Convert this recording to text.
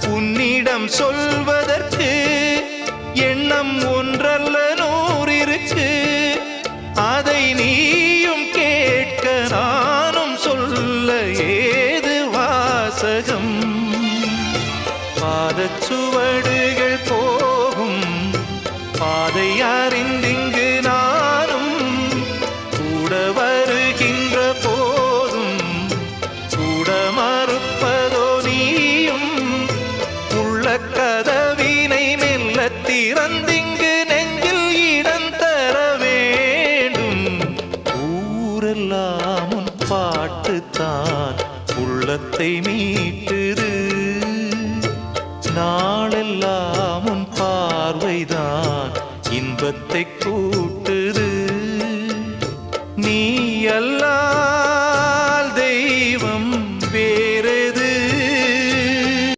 உன்னிடம் சொல்வதற்கு எண்ணம் ஒன்றல்ல நூறிருக்கு. அதை நீயும் கேட்க நானும் சொல்ல ஏது வாசகம். பாதச்சுவடுகள் போகும் பாதை அறிந்திங்கு நானும் கூட வருகின்ற போதும் கூட மறுப்பதோ நீயும். உள்ள கதவினை மெல்ல திறந்திங்கு நெஞ்சில் இடம் தர வேண்டும். ஊரெல்லாம் உன் பாட்டுத்தான் உள்ளத்தை மீட்டுது. நாளெல்லாம் உன் பார்வைதான் இன்பத்தை கூட்டு.